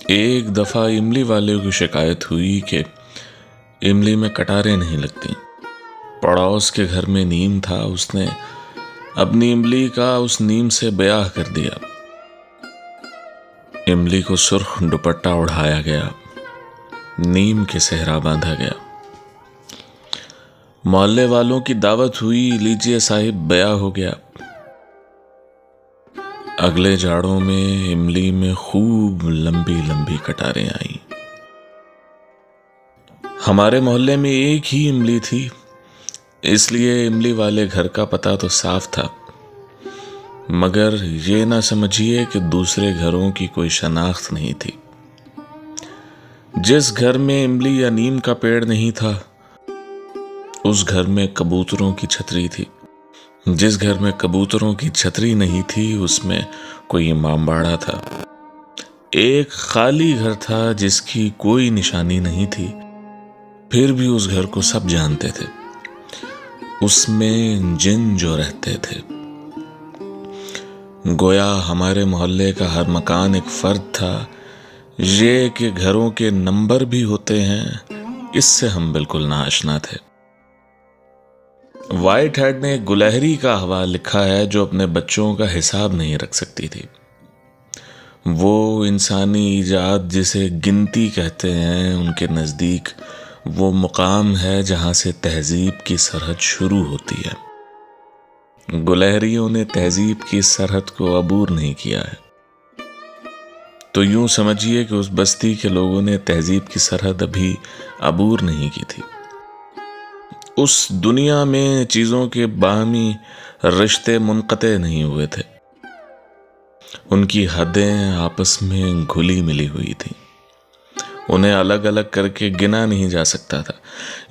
ایک دفعہ املی والے کو شکایت ہوئی کہ املی میں کٹاریں نہیں لگتی۔ پڑوس کے گھر میں نیم تھا، اس نے اپنی املی کا اس نیم سے بیاہ کر دیا۔ املی کو سرخ دوپٹہ اڑھایا گیا، نیم کے صحرا باندھا گیا۔ محلے والوں کی دعوت ہوئی، لیجیے صاحب بیاہ ہو گیا۔ اگلے جاڑوں میں املی میں خوب لمبی لمبی کٹاریں آئیں۔ ہمارے محلے میں ایک ہی املی تھی، اس لیے املی والے گھر کا پتہ تو صاف تھا، مگر یہ نہ سمجھیے کہ دوسرے گھروں کی کوئی شناخت نہیں تھی۔ جس گھر میں املی یا نیم کا پیڑ نہیں تھا، اس گھر میں کبوتروں کی چھتری تھی۔ جس گھر میں کبوتروں کی چھتری نہیں تھی، اس میں کوئی امام باڑہ تھا۔ ایک خالی گھر تھا جس کی کوئی نشانی نہیں تھی، پھر بھی اس گھر کو سب جانتے تھے۔ اس میں جن جو رہتے تھے، گویا ہمارے محلے کا ہر مکان ایک فرد تھا۔ یہ کہ گھروں کے نمبر بھی ہوتے ہیں، اس سے ہم بالکل ناآشنا تھے۔ وائٹ ہیڈ نے ایک گلہری کا حوال لکھا ہے جو اپنے بچوں کا حساب نہیں رکھ سکتی تھی۔ وہ انسانی ایجاد جسے گنتی کہتے ہیں، ان کے نزدیک وہ مقام ہے جہاں سے تہذیب کی سرحد شروع ہوتی ہے۔ گلہریوں نے تہذیب کی سرحد کو عبور نہیں کیا ہے، تو یوں سمجھیے کہ اس بستی کے لوگوں نے تہذیب کی سرحد ابھی عبور نہیں کی تھی۔ اس دنیا میں چیزوں کے باہمی رشتے منقطع نہیں ہوئے تھے، ان کی حدیں آپس میں گھلی ملی ہوئی تھیں، انہیں الگ الگ کر کے گنا نہیں جا سکتا تھا۔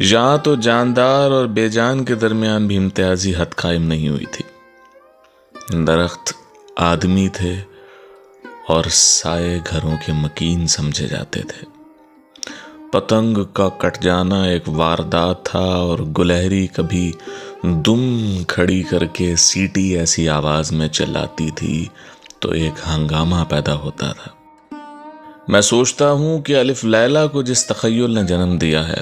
یہاں تو جاندار اور بے جان کے درمیان بھی امتیازی حد قائم نہیں ہوئی تھی۔ درخت آدمی تھے اور سائے گھروں کے مکین سمجھے جاتے تھے۔ پتنگ کا کٹ جانا ایک واردات تھا، اور گلہری کبھی دم کھڑی کر کے سیٹی ایسی آواز میں چلاتی تھی تو ایک ہنگامہ پیدا ہوتا تھا۔ میں سوچتا ہوں کہ الف لیلہ کو جس تخیل نے جنم دیا ہے،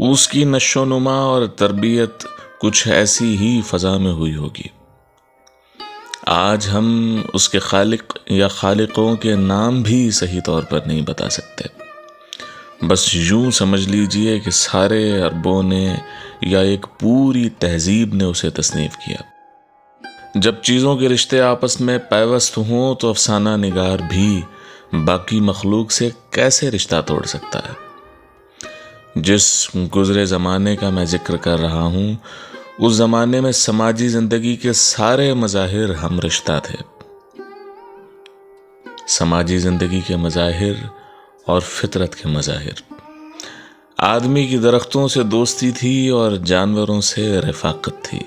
اس کی نشو و نما اور تربیت کچھ ایسی ہی فضا میں ہوئی ہوگی۔ آج ہم اس کے خالق یا خالقوں کے نام بھی صحیح طور پر نہیں بتا سکتے، بس یوں سمجھ لیجئے کہ سارے عربوں نے یا ایک پوری تہذیب نے اسے تصنیف کیا۔ جب چیزوں کے رشتے آپس میں پیوست ہوں تو افسانہ نگار بھی باقی مخلوق سے کیسے رشتہ توڑ سکتا ہے؟ جس گزرے زمانے کا میں ذکر کر رہا ہوں، اس زمانے میں سماجی زندگی کے سارے مظاہر ہم رشتہ تھے۔ سماجی زندگی کے مظاہر اور فطرت کے مظاہر۔ آدمی کی درختوں سے دوستی تھی اور جانوروں سے رفاقت تھی۔